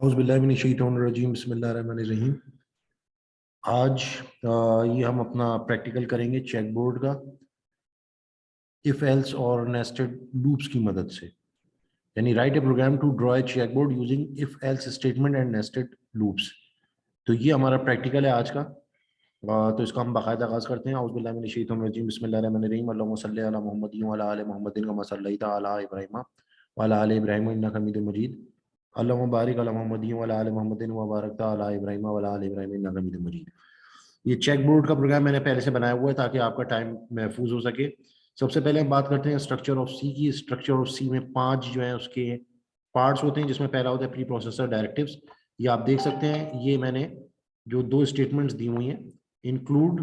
औज़ुबिल्लाहिमिनश्शैतानिर्रजीम बिस्मिल्लाहिर्रहमानिर्रहीम। आज ये हम अपना प्रैक्टिकल करेंगे चेक बोर्ड का इफ एल्स और नेस्टेड लूप्स की मदद से। यानी write a program to draw a check board using if else statement and nested loops. तो ये हमारा प्रैक्टिकल है आज का। तो इसका हम बाकायदा आगाज़ करते हैं। औज़ुबिल्लाहिमिनश्शैतानिर्रजीम बिस्मिल्लाहिर्रहमानिर्रहीम। अल्लाहुम्मा सल्लि अला मुहम्मदिन व अला आलि मुहम्मदिन कमा सल्लैता अला इब्राहीम व अला आलि इब्राहीम इन्नका हमीदुम मजीद। अल्लाहुम्मा बारिक अला मुहम्मदिन व अला आलि मुहम्मदिन व बारकता अला इब्राहीम व अला आलि इब्राहीम इन्नका हमीदुम मजीद। ये चेक बोर्ड का प्रोग्राम मैंने पहले से बनाया हुआ है ताकि आपका टाइम महफूज हो सके। सबसे पहले हम बात करते हैं स्ट्रक्चर ऑफ सी की। स्ट्रक्चर ऑफ सी में 5 जो है उसके पार्ट्स होते हैं, जिसमें पहला होता है प्री प्रोसेसर डायरेक्टिव्स। ये आप देख सकते हैं, ये मैंने जो 2 स्टेटमेंट्स दी हुई हैं, इंक्लूड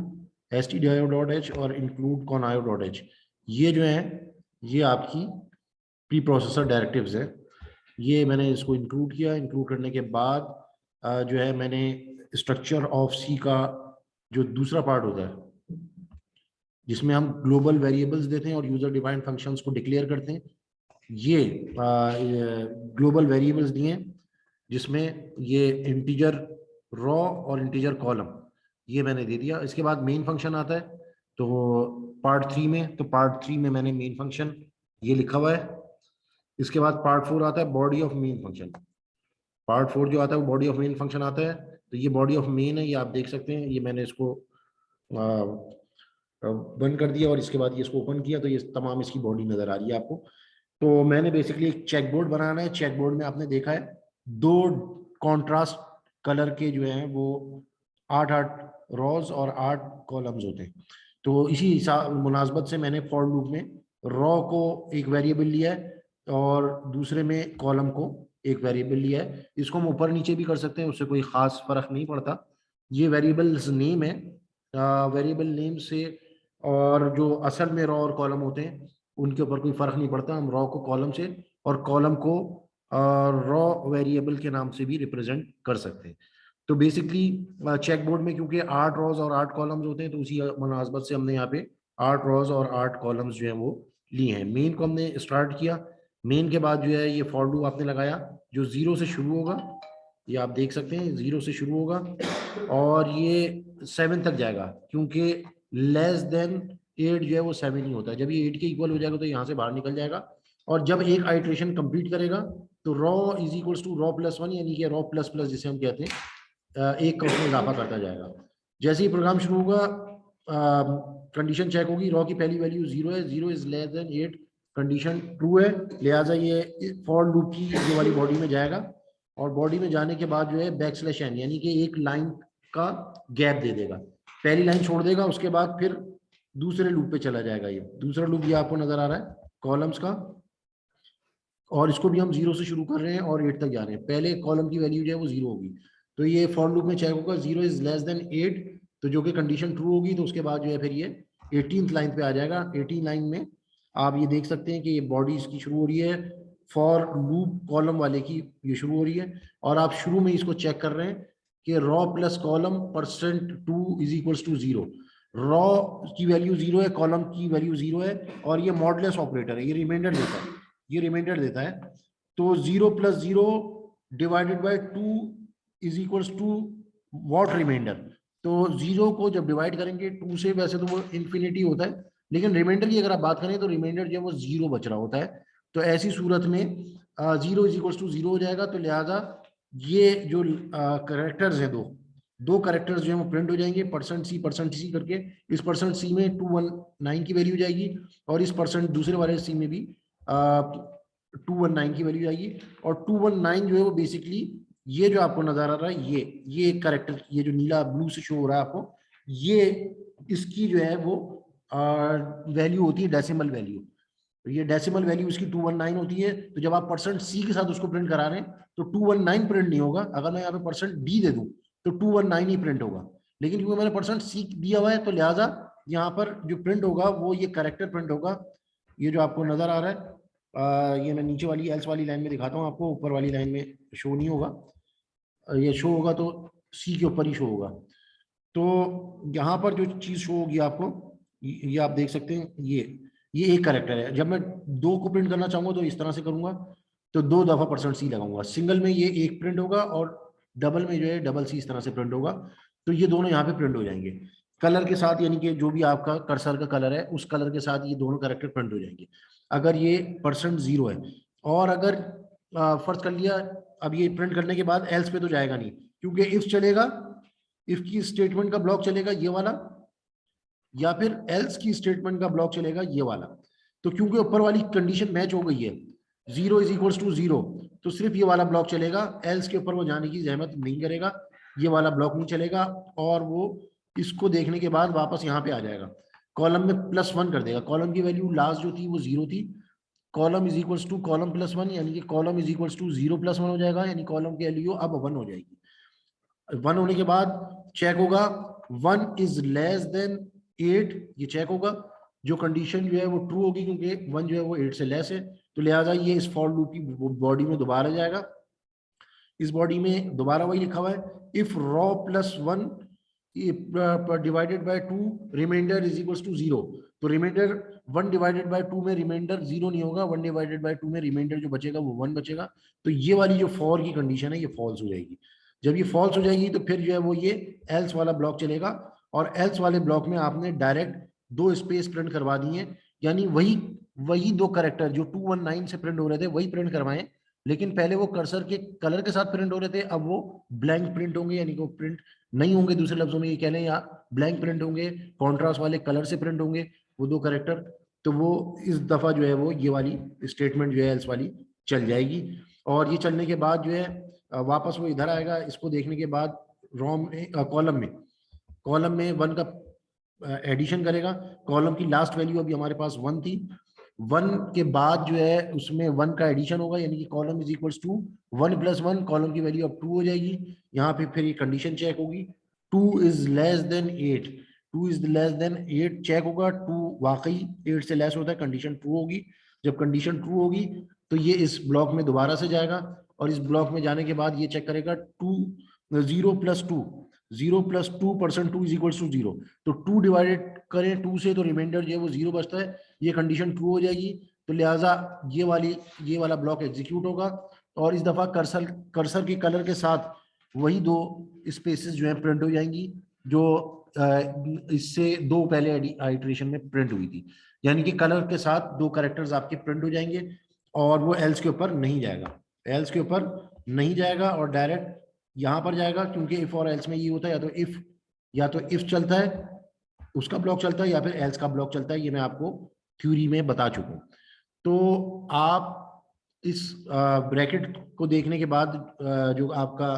stdio.h और इंक्लूड conio.h, ये जो है ये आपकी प्री प्रोसेसर डायरेक्टिव्स है। ये मैंने इसको इंक्लूड किया। इंक्लूड करने के बाद जो है मैंने स्ट्रक्चर ऑफ सी का जो दूसरा पार्ट होता है, जिसमें हम ग्लोबल वेरिएबल्स देते हैं और यूजर डिफाइंड फंक्शंस को डिक्लेयर करते हैं, ये ग्लोबल वेरिएबल्स दिए हैं, जिसमें ये इंटीजर रॉ और इंटीजर कॉलम ये मैंने दे दिया। इसके बाद मेन फंक्शन आता है, तो पार्ट 3 में, तो पार्ट 3 में मैंने मेन फंक्शन ये लिखा हुआ है। इसके बाद पार्ट 4 आता है body of main function. Part 4 जो आता है वो बॉडी ऑफ मेन फंक्शन आता है। तो ये बॉडी ऑफ मेन है, ये आप देख सकते हैं। ये मैंने इसको बंद कर दिया और इसके बाद ये इसको ओपन किया, तो ये तमाम इसकी बॉडी नजर आ रही है आपको। तो मैंने बेसिकली एक चेक बोर्ड बनाना है। चेक बोर्ड में आपने देखा है 2 कॉन्ट्रास्ट कलर के जो हैं वो 8-8 रॉज और 8 कॉलम्स होते हैं। तो इसी मुनासबत से मैंने फॉर लूप में रॉ को एक वेरिएबल लिया है और दूसरे में कॉलम को एक वेरिएबल लिया है। इसको हम ऊपर नीचे भी कर सकते हैं, उससे कोई खास फर्क नहीं पड़ता। ये वेरिएबल्स नेम है, वेरिएबल नेम से और जो असल में रॉ और कॉलम होते हैं उनके ऊपर कोई फर्क नहीं पड़ता। हम रॉ को कॉलम से और कॉलम को रॉ वेरिएबल के नाम से भी रिप्रेजेंट कर सकते हैं। तो बेसिकली चेक बोर्ड में क्योंकि 8 रॉज और 8 कॉलम्स होते हैं, तो उसी मुनासबत से हमने यहाँ पे 8 रॉज और 8 कॉलम्स जो हैं वो लिए हैं। मेन को हमने स्टार्ट किया। मेन के बाद जो है ये फॉर लूप आपने लगाया जो 0 से शुरू होगा। ये आप देख सकते हैं 0 से शुरू होगा और ये 7 तक जाएगा, क्योंकि लेस देन 8 जो है वो 7 ही होता है। जब ये 8 के इक्वल हो जाएगा तो यहाँ से बाहर निकल जाएगा। और जब एक आइट्रेशन कंप्लीट करेगा तो row is equals to row plus 1, यानी कि रॉ प्लस प्लस जिसे हम कहते हैं, एक का उसमें इजाफा करता जाएगा। जैसे ही प्रोग्राम शुरू होगा कंडीशन चेक होगी, रॉ की पहली वैल्यू 0 है, 0 is less than 8, condition true है, लिहाजा ये फॉर लूप की ये वाली बॉडी में जाएगा। और बॉडी में जाने के बाद जो है बैकस्लैश n, यानी कि एक लाइन का गैप दे देगा, पहली लाइन छोड़ देगा, उसके बाद फिर दूसरे लूप पे चला जाएगा। ये दूसरा लूप ये आपको नजर आ रहा है कॉलम्स का, और इसको भी हम 0 से शुरू कर रहे हैं और 8 तक जा रहे हैं। पहले कॉलम की वैल्यू जो है वो 0 होगी, तो ये फॉर लूप में चेक होगा 0 इज लेस देन 8, तो जो कि कंडीशन ट्रू होगी, तो उसके बाद जो है फिर ये 18th लाइन पे आ जाएगा। 18 लाइन में आप ये देख सकते हैं कि ये बॉडी इसकी शुरू हो रही है, फॉर लूप कॉलम वाले की ये शुरू हो रही है, और आप शुरू में इसको चेक कर रहे हैं कि row plus column %2 is equals to 0। Row की वैल्यू 0 है, कॉलम की वैल्यू 0 है, और ये मॉडलेस ऑपरेटर है, ये रिमाइंडर देता है, ये रिमाइंडर देता है। तो 0 + 0 divided by 2 is equals to what, remainder. तो 0 को जब डिवाइड करेंगे 2 से, वैसे तो वो इन्फिनिटी होता है, लेकिन रिमाइंडर की अगर आप बात करें तो रिमाइंडर जो है वो 0 बच रहा होता है। तो ऐसी सूरत में 0 इज इक्वल्स टू 0 हो जाएगा। तो लिहाजा ये जो करेक्टर्स हैं, दो करेक्टर्स जो है वो प्रिंट हो जाएंगे, %C करके। इस %C में 219 की वैल्यू जाएगी, और इस दूसरे वाले C में भी 219 की वैल्यू जाएगी। और 219 जो है वो बेसिकली ये जो आपको नजर आ रहा है, ये एक करेक्टर, ये जो नीला ब्लू से शो हो रहा है आपको, ये इसकी जो है वो वैल्यू होती है डेसिमल वैल्यू। तो ये डेसिमल वैल्यू इसकी 219 होती है। तो जब आप %C के साथ उसको प्रिंट करा रहे हैं तो 219 प्रिंट नहीं होगा। अगर मैं यहाँ पे %D दे दूं तो 219 ही प्रिंट होगा, लेकिन क्योंकि मैंने %C दिया हुआ है तो लिहाजा यहाँ पर जो प्रिंट होगा वो ये करेक्टर प्रिंट होगा। ये जो आपको नजर आ रहा है, ये मैं नीचे वाली एल्स वाली लाइन में दिखाता हूँ आपको, ऊपर वाली लाइन में शो नहीं होगा। ये शो होगा तो C के ऊपर ही शो होगा। तो यहाँ पर जो चीज शो होगी आपको, ये आप देख सकते हैं, ये एक करेक्टर है। जब मैं 2 को प्रिंट करना चाहूंगा तो इस तरह से करूंगा, तो 2 दफा %C लगाऊंगा। सिंगल में ये एक प्रिंट होगा और डबल में जो है $C इस तरह से प्रिंट होगा। तो ये दोनों यहाँ पे प्रिंट हो जाएंगे कलर के साथ, यानी कि जो भी आपका कर्सर का कलर है उस कलर के साथ ये दोनों कैरेक्टर प्रिंट हो जाएंगे अगर ये %0 है। और अगर फर्ज कर लिया अब ये प्रिंट करने के बाद एल्स पे तो जाएगा नहीं, क्योंकि इफ चलेगा, इफ की स्टेटमेंट का ब्लॉक चलेगा ये वाला, या फिर एल्स की स्टेटमेंट का ब्लॉक चलेगा ये वाला। तो क्योंकि ऊपर वाली कंडीशन मैच हो गई है 0 = 0, तो सिर्फ ये वाला ब्लॉक चलेगा, एल्स के ऊपर वो जाने की जहमत नहीं करेगा, ये वाला ब्लॉक नहीं चलेगा। और वो इसको देखने के बाद वापस यहाँ पे आ जाएगा, कॉलम में +1 कर देगा। कॉलम की वैल्यू लास्ट जो थी वो 0 थी, कॉलम = कॉलम +1, यानी कि कॉलम = 0 + 1 हो जाएगा, यानी कॉलम की वैल्यू अब 1 हो जाएगी। 1 होने के बाद चेक होगा 1 > 8, ये चेक होगा। जो कंडीशन जो है वो ट्रू होगी, क्योंकि 1 जो है वो 8 से लेस है, तो लिहाजा ये इस फॉर लूप की बॉडी में दोबारा जाएगा। इस बॉडी में दोबारा वही लिखा हुआ है, if row +1 divided by 2 remainder = 0। तो रिमाइंडर 1 डिवाइडेड बाय 2 में रिमाइंडर 0 नहीं होगा, 1 डिवाइडेड बाय 2 में रिमाइंडर जो बचेगा वो 1 बचेगा। तो ये वाली जो फॉर की कंडीशन है ये फॉल्स हो जाएगी। जब ये फॉल्स हो जाएगी तो फिर जो है वो ये एल्स वाला ब्लॉक चलेगा, और एल्स वाले ब्लॉक में आपने डायरेक्ट 2 स्पेस प्रिंट करवा दिए, यानी वही 2 कैरेक्टर जो 219 से प्रिंट हो रहे थे वही प्रिंट करवाएं, लेकिन पहले वो कर्सर के कलर के साथ प्रिंट हो रहे थे, अब वो ब्लैंक प्रिंट होंगे, यानी कि वो प्रिंट नहीं होंगे। दूसरे लफ्जों में ये कह लें, या ब्लैंक प्रिंट होंगे, कॉन्ट्रास्ट वाले कलर से प्रिंट होंगे वो 2 कैरेक्टर। तो वो इस दफा जो है वो ये वाली स्टेटमेंट जो है एल्स वाली चल जाएगी। और ये चलने के बाद जो है वापस वो इधर आएगा, इसको देखने के बाद रॉम में कॉलम में 1 का एडिशन करेगा। कॉलम की लास्ट वैल्यू अभी हमारे पास 1 थी, 1 के बाद जो है उसमें 1 का एडिशन होगा, यानी कि कॉलम = 1 + 1, कॉलम की वैल्यू अब 2 हो जाएगी। यहाँ पे फिर ये कंडीशन चेक होगी 2 > 8, 2 > 8 चेक होगा, 2 वाकई 8 से लेस होता है, कंडीशन ट्रू होगी। जब कंडीशन ट्रू होगी तो ये इस ब्लॉक में दोबारा से जाएगा, और इस ब्लॉक में जाने के बाद ये चेक करेगा 0 + 2 %2 = 0। तो 2 डिवाइडेड करें 2 से तो रिमाइंडर जो है वो 0 बचता है, ये कंडीशन ट्रू हो जाएगी। तो लिहाजा ये वाला ब्लॉक एग्जीक्यूट होगा, और इस दफा कर्सर के कलर के साथ वही 2 स्पेसेस जो है प्रिंट हो जाएंगी जो इससे 2 पहले आइटरेशन में प्रिंट हुई थी, यानी कि कलर के साथ 2 कैरेक्टर्स आपके प्रिंट हो जाएंगे, और वो एल्स के ऊपर नहीं जाएगा, एल्स के ऊपर नहीं जाएगा और डायरेक्ट यहाँ पर जाएगा। क्योंकि इफ और एल्स में ये होता है, या तो इफ चलता है उसका ब्लॉक चलता है, या फिर एल्स का ब्लॉक चलता है। ये मैं आपको थ्योरी में बता चुका हूँ। तो आप इस ब्रैकेट को देखने के बाद जो आपका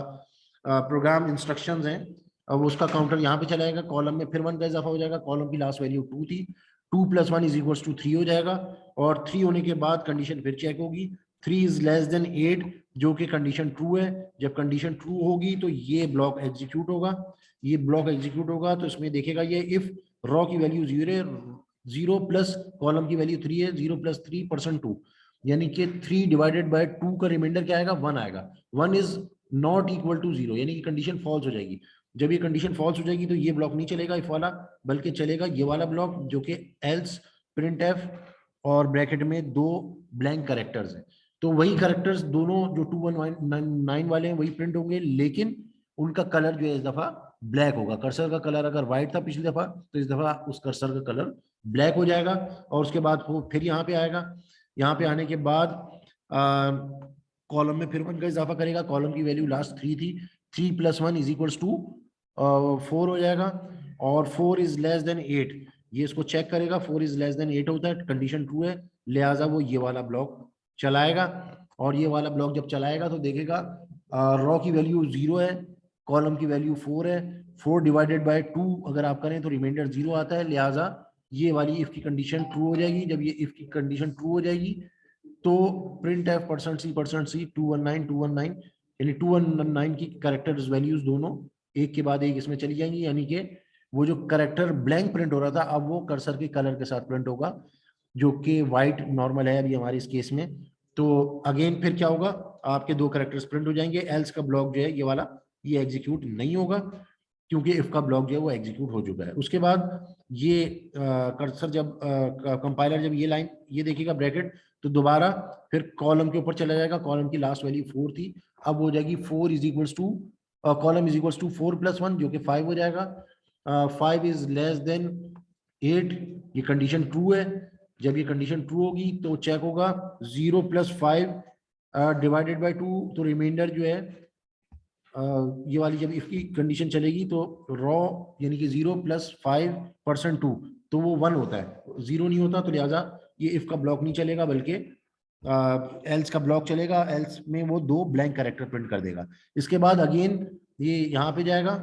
प्रोग्राम इंस्ट्रक्शंस हैं, अब उसका काउंटर यहाँ पे चलाएगा, कॉलम में फिर 1 का इजाफा हो जाएगा, कॉलम की लास्ट वैल्यू 2 थी, 2 + 1 = 3 हो जाएगा, और 3 होने के बाद कंडीशन फिर चेक होगी 3 > 8, जो कि कंडीशन ट्रू है। जब कंडीशन ट्रू होगी तो ये ब्लॉक एग्जीक्यूट होगा, तो इसमें देखेगा ये इफ रॉ की वैल्यू 0 प्लस कॉलम की वैल्यू 3 है, 0 + 3 %2, यानी कि 3 डिवाइडेड बाय 2 का रिमाइंडर क्या आएगा, 1 आएगा। 1 = 0, यानी कि कंडीशन फॉल्स हो जाएगी। जब ये कंडीशन फॉल्स हो जाएगी तो ये ब्लॉक नहीं चलेगा इफ वाला, बल्कि चलेगा ये वाला ब्लॉक जो कि एल्स, प्रिंटफ और ब्रैकेट में 2 ब्लैंक कैरेक्टर्स हैं। तो वही कैरेक्टर्स दोनों जो 219 वाले हैं वही प्रिंट होंगे, लेकिन उनका कलर जो है इस दफा ब्लैक होगा। कर्सर का कलर अगर व्हाइट था पिछली दफा, तो इस दफा उस कर्सर का कलर ब्लैक हो जाएगा। और उसके बाद वो फिर यहाँ पे आएगा, यहाँ पे आने के बाद कॉलम में फिर 1 का इजाफा करेगा, कॉलम की वैल्यू लास्ट 3 थी, 3 + 1 = 4 हो जाएगा, और 4 > 8, ये इसको चेक करेगा, 4 > 8 होता है, कंडीशन ट्रू है, लिहाजा वो ये वाला ब्लॉक चलाएगा। और ये वाला ब्लॉक जब चलाएगा तो देखेगा रॉ की वैल्यू 0 है, कॉलम की वैल्यू 4 है, 4 डिवाइडेड बाय 2 अगर आप करें तो रिमाइंडर 0 आता है, लिहाजा ये वाली इफ की कंडीशन ट्रू हो जाएगी। जब ये इफ की कंडीशन ट्रू हो जाएगी तो printf %C 219 यानी 219 की कैरेक्टर्स वैल्यूज दोनों एक के बाद एक इसमें चली जाएंगी, यानी कि वो जो कैरेक्टर ब्लैंक प्रिंट हो रहा था अब वो कर्सर के कलर के साथ प्रिंट होगा, जो कि व्हाइट नॉर्मल है अभी हमारे इस केस में। तो अगेन फिर क्या होगा, आपके 2 कैरेक्टर्स प्रिंट हो जाएंगे, एल्स का ब्लॉक जो है ये वाला ये एग्जीक्यूट नहीं होगा, क्योंकि इफ का ब्लॉक जो है वो एग्जीक्यूट हो चुका है। उसके बाद ये कर्सर जब कंपाइलर जब ये लाइन ये देखेगा ब्रैकेट, तो दोबारा फिर कॉलम के ऊपर चला जाएगा, कॉलम की लास्ट वैल्यू 4 थी, अब हो जाएगी 4 is equals to column is equals to 4 + 1 जो कि 5 हो जाएगा। 5 इज लेस देन 8, ये कंडीशन ट्रू है। जब ये कंडीशन ट्रू होगी तो चेक होगा 0 + 5 डिवाइडेड बाय 2, तो रिमाइंडर जो है ये वाली जब इफ की कंडीशन चलेगी तो रॉ यानी कि 0 + 5% 2 तो वो 1 होता है, 0 नहीं होता, तो लिहाजा ये इफ का ब्लॉक नहीं चलेगा बल्कि एल्स का ब्लॉक चलेगा। एल्स में वो 2 ब्लैंक कैरेक्टर प्रिंट कर देगा। इसके बाद अगेन ये यहाँ पे जाएगा,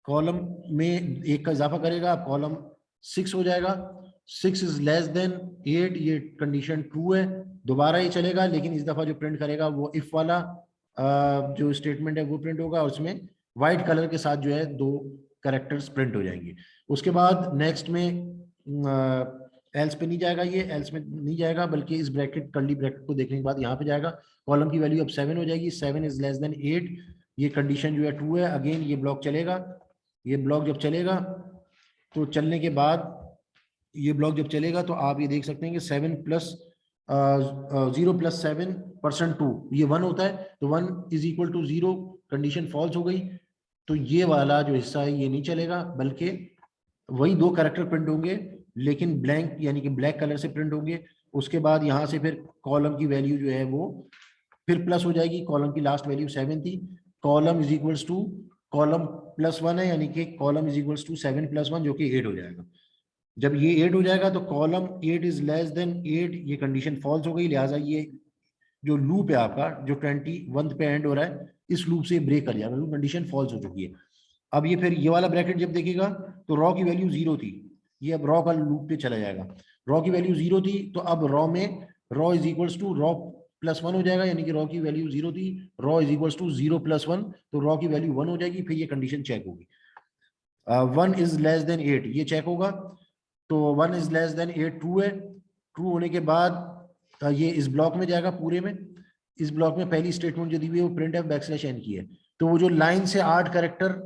कॉलम में 1 का इजाफा करेगा, कॉलम 6 हो जाएगा। 6 इज लेस देन 8, ये कंडीशन ट्रू है, दोबारा ये चलेगा, लेकिन इस दफा जो प्रिंट करेगा वो इफ वाला जो स्टेटमेंट है वो प्रिंट होगा, और उसमें व्हाइट कलर के साथ जो है 2 कैरेक्टर्स प्रिंट हो जाएंगे। उसके बाद नेक्स्ट में एल्स पे नहीं जाएगा, ये एल्स में नहीं जाएगा बल्कि इस ब्रैकेट कर्ली ब्रैकेट को देखने के बाद यहाँ पे जाएगा। कॉलम की वैल्यू अब 7 हो जाएगी, 7 इज लेस देन 8, ये कंडीशन जो है ट्रू है। अगेन ये ब्लॉक चलेगा, ये ब्लॉक जब चलेगा तो चलने के बाद ये ब्लॉक जब चलेगा तो आप ये देख सकते हैं कि 7 + 0 + 7% 2 ये 1 होता है, तो 1 is equal to 0, condition false हो गई, तो ये वाला जो हिस्सा है ये नहीं चलेगा, बल्कि वही 2 कैरेक्टर प्रिंट होंगे लेकिन ब्लैंक यानी कि ब्लैक कलर से प्रिंट होंगे। उसके बाद यहाँ से फिर कॉलम की वैल्यू जो है वो फिर प्लस हो जाएगी, कॉलम की लास्ट वैल्यू 7 थी, column is equals to column +1 है, यानी कि कॉलम इज इक्वल्स टू 7 + 1 जो कि 8 हो जाएगा। जब ये 8 हो जाएगा तो कॉलम 8 इज लेस देन 8, ये कंडीशन फॉल्स हो गई, लिहाजा ये जो लूप है आपका जो 21 पे एंड हो रहा है, इस लूप से ब्रेक कर जाएगा, कंडीशन फॉल्स हो चुकी है। अब ये फिर ये वाला ब्रैकेट जब देखेगा तो रॉ की वैल्यू 0 थी, ये अब रॉ का लूप पे चला जाएगा, रॉ की वैल्यू 0 थी, तो अब रॉ में row is equals to row +1 हो जाएगा, यानी कि रॉ की वैल्यू 0 थी, रॉ इज इक्वल्स टू 0 + 1, तो रॉ की वैल्यू 1 हो जाएगी, फिर ये कंडीशन चेक होगी। 1 इज लेस देन 8 ये चेक होगा, तो 1 इज लेस देन 8 ट्रू है। ट्रू होने के बाद ये इस ब्लॉक में जाएगा पूरे में, इस ब्लॉक में पहली स्टेटमेंट जो दी हुई है वो printf\n की है, तो वो जो लाइन से 8 कैरेक्टर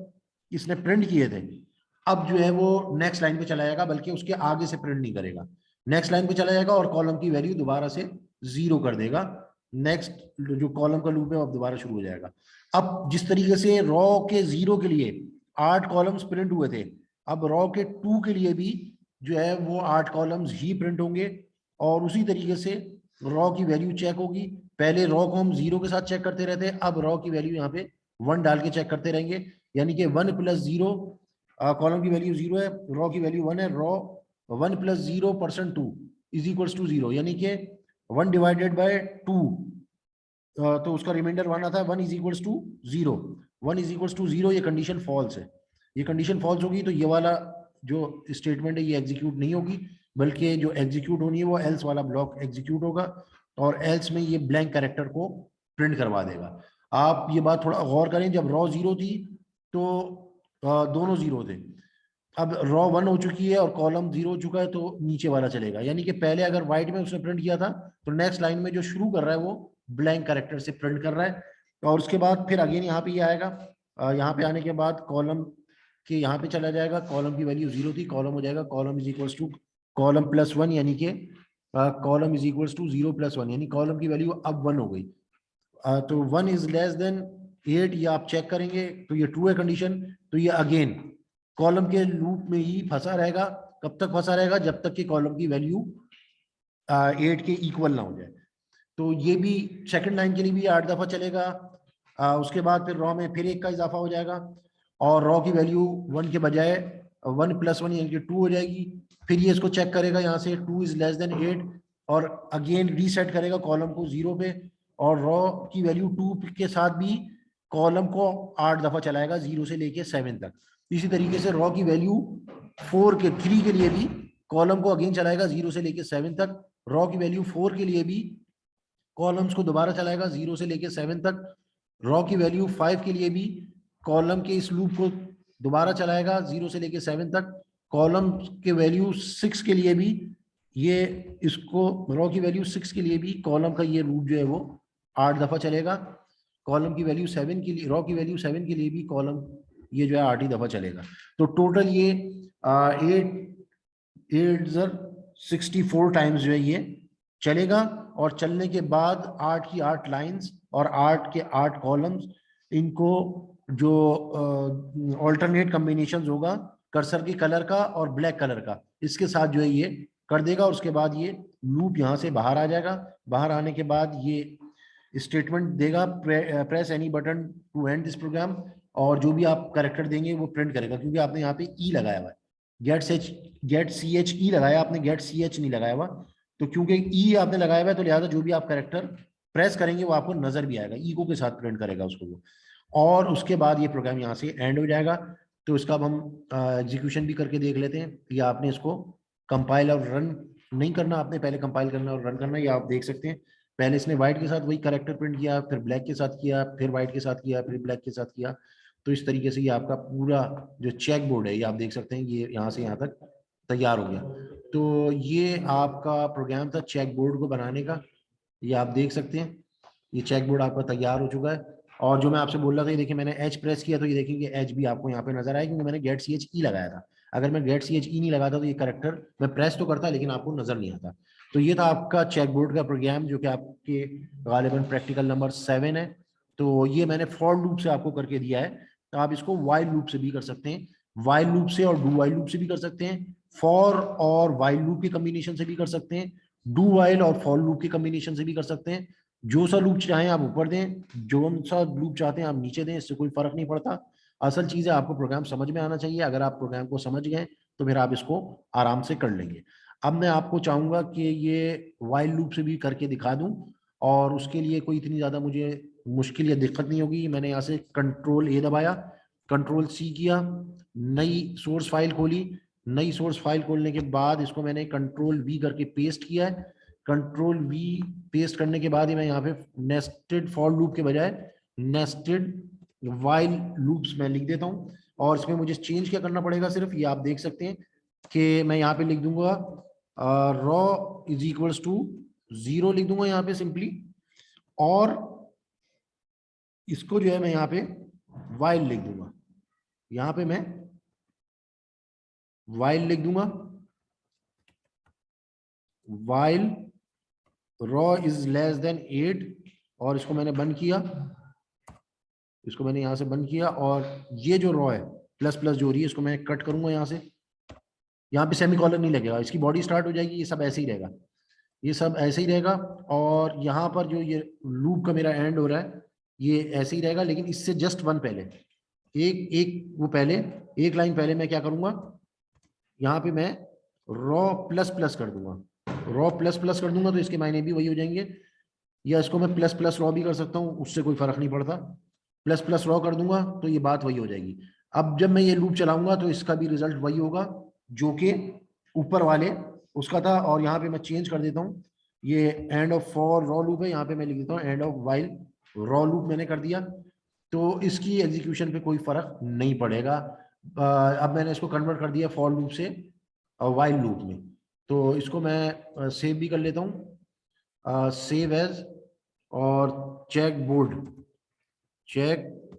इसने प्रिंट किए थे अब जो है वो नेक्स्ट लाइन पे चला जाएगा, बल्कि उसके आगे से प्रिंट नहीं करेगा, नेक्स्ट लाइन पे चला जाएगा और कॉलम की वैल्यू दोबारा से 0 कर देगा। नेक्स्ट जो कॉलम का लूप है अब दोबारा शुरू हो जाएगा। अब जिस तरीके से रॉ के 0 के लिए 8 कॉलम्स प्रिंट हुए थे, अब रॉ के 2 के लिए भी जो है वो 8 कॉलम्स ही प्रिंट होंगे, और उसी तरीके से रॉ की वैल्यू चेक होगी। पहले रॉ को हम 0 के साथ चेक करते रहते हैं, अब रॉ की वैल्यू यहाँ पे 1 डाल के चेक करते रहेंगे, यानी कि 1 + 0, कॉलम की वैल्यू 0 है, रॉ की वैल्यू 1 है, रॉ 1 + 0% 2 इज इक्वल्स टू 0, यानी कि 1 डिवाइडेड बाय 2, तो उसका रिमाइंडर 1 आता है, 1 is equals to 0, 1 is equals to 0, ये कंडीशन फॉल्स है। ये कंडीशन फॉल्स होगी तो ये वाला जो स्टेटमेंट है ये एग्जीक्यूट नहीं होगी, बल्कि जो एग्जीक्यूट होनी है वो एल्स वाला ब्लॉक एग्जीक्यूट होगा, और एल्स में ये ब्लैंक कैरेक्टर को प्रिंट करवा देगा। आप ये बात थोड़ा गौर करें, जब रॉ 0 थी तो दोनों 0 थे, अब रॉ 1 हो चुकी है और कॉलम 0 हो चुका है, तो नीचे वाला चलेगा, यानी कि पहले अगर व्हाइट में उसने प्रिंट किया था तो नेक्स्ट लाइन में जो शुरू कर रहा है वो ब्लैंक कैरेक्टर से प्रिंट कर रहा है। और उसके बाद फिर अगेन यहाँ पे ये आएगा, यहाँ पे आने के बाद कॉलम के यहाँ पे चला जाएगा, कॉलम की वैल्यू 0 थी, कॉलम हो जाएगा column is equals to column +1, यानी कि कॉलम इज इक्वल्स टू 0 + 1, यानी कॉलम की वैल्यू अब 1 हो गई। तो 1 इज लेस देन 8 ये आप चेक करेंगे तो ये ट्रू है कंडीशन, तो ये अगेन कॉलम के लूप में ही फंसा रहेगा। कब तक फंसा रहेगा? जब तक कि कॉलम की वैल्यू 8 के इक्वल ना हो जाए। तो ये भी सेकंड लाइन के लिए भी 8 दफा चलेगा। उसके बाद फिर रॉ में फिर 1 का इजाफा हो जाएगा और रॉ की वैल्यू 1 के बजाय 1 + 1 यानी कि 2 हो जाएगी। फिर ये इसको चेक करेगा यहाँ से 2 इज लेस देन 8 और अगेन रीसेट करेगा कॉलम को 0 पे, और रॉ की वैल्यू 2 के साथ भी कॉलम को 8 दफा चलाएगा 0 से लेके 7 तक। इसी तरीके से रॉ की वैल्यू 3 के लिए भी कॉलम को अगेन चलाएगा 0 से लेके 7 तक। रॉ की वैल्यू 4 के लिए भी कॉलम्स को दोबारा चलाएगा 0 से लेके 7 तक। रॉ की वैल्यू 5 के लिए भी कॉलम के इस लूप को दोबारा चलाएगा 0 से लेके 7 तक। कॉलम के वैल्यू 6 के लिए भी ये इसको रॉ की वैल्यू 6 के लिए भी कॉलम का ये लूप जो है वो 8 दफा चलेगा। कॉलम की वैल्यू 7 के लिए रॉ की वैल्यू 7 के लिए भी कॉलम ये जो है 8 ही दफा चलेगा। तो टोटल ये 8 8 64 टाइम्स जो है ये चलेगा, और चलने के बाद 8 की 8 लाइंस और 8 के 8 कॉलम्स, इनको जो ऑल्टरनेट कॉम्बिनेशन होगा कर्सर के कलर का और ब्लैक कलर का, इसके साथ जो है ये कर देगा। और उसके बाद ये लूप यहाँ से बाहर आ जाएगा। बाहर आने के बाद ये स्टेटमेंट देगा, press any button to end this program, और जो भी आप कैरेक्टर देंगे वो प्रिंट करेगा, क्योंकि आपने यहाँ पे ई लगाया हुआ है, गेट सी एच ई लगाया आपने, गेट सी एच नहीं लगाया हुआ। तो क्योंकि ई आपने लगाया हुआ है तो लिहाजा जो भी आप कैरेक्टर प्रेस करेंगे वो आपको नजर भी आएगा, ई को के साथ प्रिंट करेगा उसको वो। और उसके बाद ये प्रोग्राम यहाँ से एंड हो जाएगा। तो इसका अब हम एग्जीक्यूशन भी करके देख लेते हैं। या आपने इसको कंपाइल और रन नहीं करना, आपने पहले कंपाइल करना और रन करना, या आप देख सकते हैं पहले इसने व्हाइट के साथ वही कैरेक्टर प्रिंट किया, फिर ब्लैक के साथ किया, फिर व्हाइट के साथ किया, फिर ब्लैक के साथ किया। तो इस तरीके से ये आपका पूरा जो चेक बोर्ड है, ये आप देख सकते हैं ये यहाँ से यहाँ तक तैयार हो गया। तो ये आपका प्रोग्राम था चेक बोर्ड को बनाने का। ये आप देख सकते हैं ये चेक बोर्ड आपका तैयार हो चुका है। और जो मैं आपसे बोल रहा था, ये देखिए मैंने एच प्रेस किया तो ये देखिए एच भी आपको यहाँ पे नजर आया, क्योंकि मैंने गेट सी एच ई लगाया था। अगर मैं गेट सी एच ई नहीं लगाता तो ये करेक्टर मैं प्रेस तो करता लेकिन आपको नजर नहीं आता। तो ये था आपका चेक बोर्ड का प्रोग्राम, जो कि आपके गालिबन प्रैक्टिकल नंबर 7 है। तो ये मैंने फॉर लूप से आपको करके दिया है। तो आप इसको वाइल लूप से भी कर सकते हैं, वाइल लूप से और डू वाइल लूप से भी कर सकते हैं, फॉर और वाइल लूप के कॉम्बिनेशन से भी कर सकते हैं, डू वाइल और फॉर लूप के कॉम्बिनेशन से भी कर सकते हैं। जो सा लूप चाहें आप ऊपर दें, जो सा लूप चाहते हैं आप नीचे दें, इससे कोई फर्क नहीं पड़ता। असल चीज है आपको प्रोग्राम समझ में आना चाहिए। अगर आप प्रोग्राम को समझ गए तो फिर आप इसको आराम से कर लेंगे। अब मैं आपको चाहूंगा कि ये वाइल लूप से भी करके दिखा दूं, और उसके लिए कोई इतनी ज्यादा मुझे मुश्किल या दिक्कत नहीं होगी। मैंने यहाँ से कंट्रोल ए दबाया, कंट्रोल सी किया, नई सोर्स फाइल खोली, नई सोर्स फाइल खोलने के बाद इसको मैंने कंट्रोल वी करके पेस्ट किया है। कंट्रोल वी पेस्ट करने के बाद ही मैं यहाँ पे नेस्टेड फॉर लूप के बजाय नेस्टेड वाइल लूप्स मैं लिख देता हूँ। और इसमें मुझे चेंज क्या करना पड़ेगा, सिर्फ ये आप देख सकते हैं कि मैं यहाँ पे लिख दूंगा रॉ इज इक्वल्स टू 0 लिख दूंगा यहाँ पे सिंपली। और इसको जो है मैं यहाँ पे वाइल लिख दूंगा, यहाँ पे मैं वाइल लिख दूंगा, while raw is less than 8, और इसको मैंने बंद किया, इसको मैंने यहां से बंद किया। और ये जो रॉ है प्लस प्लस जो हो रही है इसको मैं कट करूंगा यहाँ से, यहाँ पे सेमीकॉलन नहीं लगेगा, इसकी बॉडी स्टार्ट हो जाएगी, ये सब ऐसे ही रहेगा, ये सब ऐसे ही रहेगा। और यहाँ पर जो ये लूप का मेरा एंड हो रहा है ये ऐसे ही रहेगा, लेकिन इससे जस्ट वन पहले एक एक वो पहले एक लाइन पहले मैं क्या करूंगा, यहाँ पे मैं रॉ प्लस प्लस कर दूंगा, रॉ प्लस प्लस कर दूंगा तो इसके मायने भी वही हो जाएंगे। या इसको मैं प्लस प्लस रॉ भी कर सकता हूँ, उससे कोई फर्क नहीं पड़ता, प्लस प्लस रॉ कर दूंगा तो ये बात वही हो जाएगी। अब जब मैं ये लूप चलाऊंगा तो इसका भी रिजल्ट वही होगा जो कि ऊपर वाले उसका था। और यहाँ पे मैं चेंज कर देता हूँ, ये end of for raw loop है, यहाँ पे मैं लिख देता हूँ end of while raw loop मैंने कर दिया। तो इसकी एग्जीक्यूशन पे कोई फर्क नहीं पड़ेगा। अब मैंने इसको कन्वर्ट कर दिया फॉर लूप से वाइल लूप में। तो इसको मैं सेव भी कर लेता हूँ, सेव एज, और चेक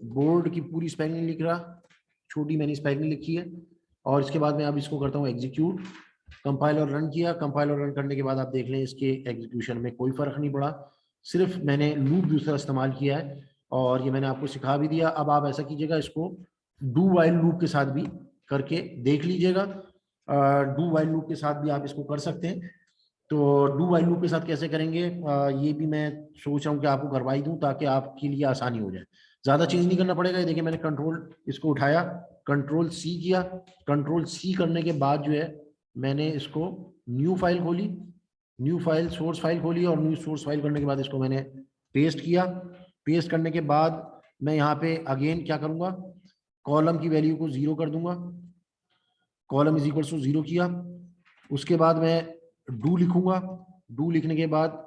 बोर्ड की पूरी स्पेलिंग लिख रहा, छोटी मैंने स्पेलिंग लिखी है। और इसके बाद मैं अब इसको करता हूँ एग्जीक्यूट, कंपाइल और रन किया, कंपाइल और रन करने के बाद आप देख लें इसके एग्जीक्यूशन में कोई फर्क नहीं पड़ा, सिर्फ मैंने लूप दूसरा इस्तेमाल किया है। और ये मैंने आपको सिखा भी दिया। अब आप ऐसा कीजिएगा, इसको डू वाइल लूप के साथ भी करके देख लीजिएगा। डू वाइल लूप के साथ भी आप इसको कर सकते हैं। तो डू वाइल लूप के साथ कैसे करेंगे, ये भी मैं सोच रहा हूँ कि आपको करवाई दूं ताकि आपके लिए आसानी हो जाए, ज्यादा चेंज नहीं करना पड़ेगा। ये देखिए मैंने कंट्रोल इसको उठाया, कंट्रोल सी किया, कंट्रोल सी करने के बाद जो है मैंने इसको न्यू फाइल खोली, न्यू फाइल सोर्स फाइल खोली, और न्यू सोर्स फाइल करने के बाद इसको मैंने पेस्ट किया। पेस्ट करने के बाद मैं यहाँ पे अगेन क्या करूंगा, कॉलम की वैल्यू को 0 कर दूंगा, कॉलम इज इक्वल टू 0 किया। उसके बाद मैं डू लिखूंगा, डू लिखने के बाद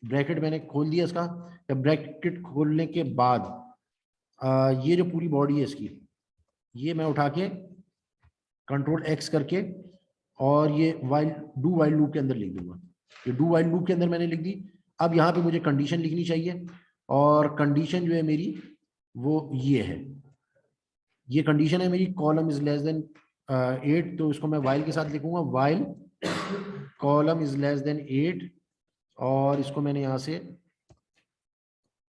ब्रैकेट मैंने खोल दिया इसका। ब्रैकेट खोलने के बाद ये जो पूरी बॉडी है इसकी, ये मैं उठा के कंट्रोल एक्स करके और ये वाइल डू वाइल लूप के अंदर लिख दूंगा। ये डू वाइल लूप के अंदर मैंने लिख दी। अब यहाँ पे मुझे कंडीशन लिखनी चाहिए, और कंडीशन जो है मेरी वो ये है, ये कंडीशन है मेरी, कॉलम इज लेस देन 8। तो इसको मैं वाइल के साथ लिखूंगा, while column is less than 8, और इसको मैंने यहाँ से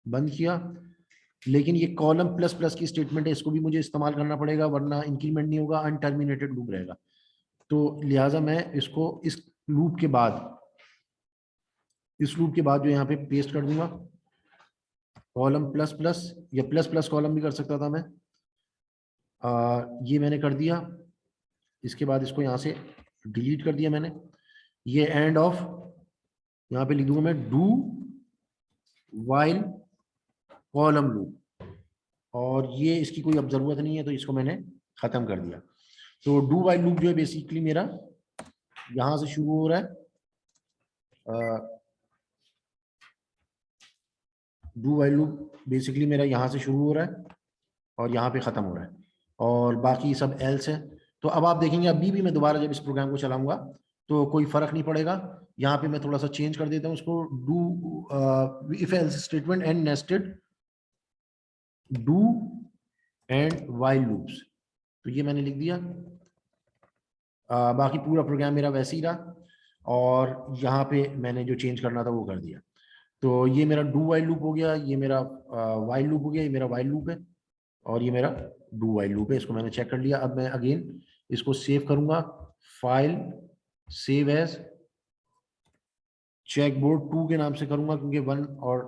बंद किया। लेकिन ये कॉलम प्लस प्लस की स्टेटमेंट है, इसको भी मुझे इस्तेमाल करना पड़ेगा वरना इंक्रीमेंट नहीं होगा, अनटर्मिनेटेड लूप रहेगा। तो लिहाजा मैं इसको इस लूप के बाद जो यहाँ पे पेस्ट कर दूंगा, कॉलम प्लस प्लस या प्लस प्लस कॉलम भी कर सकता था मैं। ये मैंने कर दिया। इसके बाद इसको यहाँ से डिलीट कर दिया मैंने। ये एंड ऑफ यहाँ पे लिख दूंगा मैं डू वाइल कॉलम लूप, और ये इसकी कोई अब जरूरत नहीं है तो इसको मैंने खत्म कर दिया। तो डू वाइल लूप जो है बेसिकली मेरा यहां से शुरू हो रहा है, डू वाइल लूप बेसिकली मेरा यहाँ से शुरू हो रहा है और यहाँ पे ख़त्म हो रहा है, और बाकी सब एल्स है। तो अब आप देखेंगे अभी भी मैं दोबारा जब इस प्रोग्राम को चलाऊंगा तो कोई फ़र्क नहीं पड़ेगा। यहाँ पे मैं थोड़ा सा चेंज कर देता हूँ उसको, do if else statement and nested do and while loops, तो ये मैंने लिख दिया। बाकी पूरा प्रोग्राम मेरा वैसे ही रहा, और यहाँ पे मैंने जो चेंज करना था वो कर दिया। तो ये मेरा डू वाइल लूप हो गया, ये मेरा वाइल लूप हो गया, ये मेरा वाइल लूप है, और ये मेरा डू वाइल लूप है। इसको मैंने चेक कर लिया। अब मैं अगेन इसको सेव करूंगा, फाइल सेव एज चेकबोर्ड 2 के नाम से करूंगा क्योंकि 1 और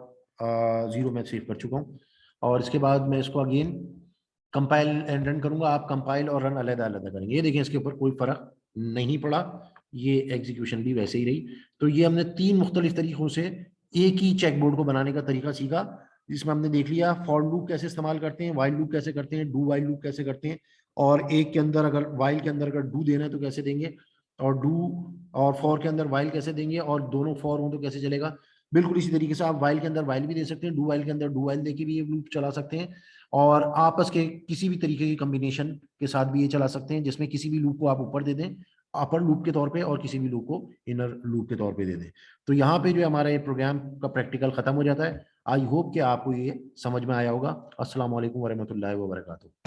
0 मैं सेव कर चुका हूँ। और इसके बाद मैं इसको अगेन कंपाइल एंड रन करूंगा। आप कंपाइल और रन अलग अलग करेंगे, ये देखें इसके ऊपर कोई फर्क नहीं पड़ा, ये एग्जीक्यूशन भी वैसे ही रही। तो ये हमने 3 मुख्तलिफ तरीकों से एक ही चेकबोर्ड को बनाने का तरीका सीखा, जिसमें हमने देख लिया फॉर लूप कैसे इस्तेमाल करते हैं, वाइल लूप कैसे करते हैं, डू वाइल लूप कैसे करते हैं, और एक के अंदर अगर वाइल के अंदर अगर डू देना है तो कैसे देंगे, और डू और फॉर के अंदर वाइल कैसे देंगे, और दोनों फॉर हो तो कैसे चलेगा। बिल्कुल इसी तरीके से आप वाइल के अंदर वाइल भी दे सकते हैं, डू वाइल के अंदर डू वाइल देके भी ये लूप चला सकते हैं, और आपस के किसी भी तरीके की कॉम्बिनेशन के साथ भी ये चला सकते हैं, जिसमें किसी भी लूप को आप ऊपर दे दें अपर लूप के तौर पे और किसी भी लूप को इनर लूप के तौर पे दे दें। तो यहाँ पे जो है हमारा ये प्रोग्राम का प्रैक्टिकल खत्म हो जाता है। आई होप कि आपको ये समझ में आया होगा। अस्सलाम वालेकुम वरहमतुल्लाहि वबरकातुहू।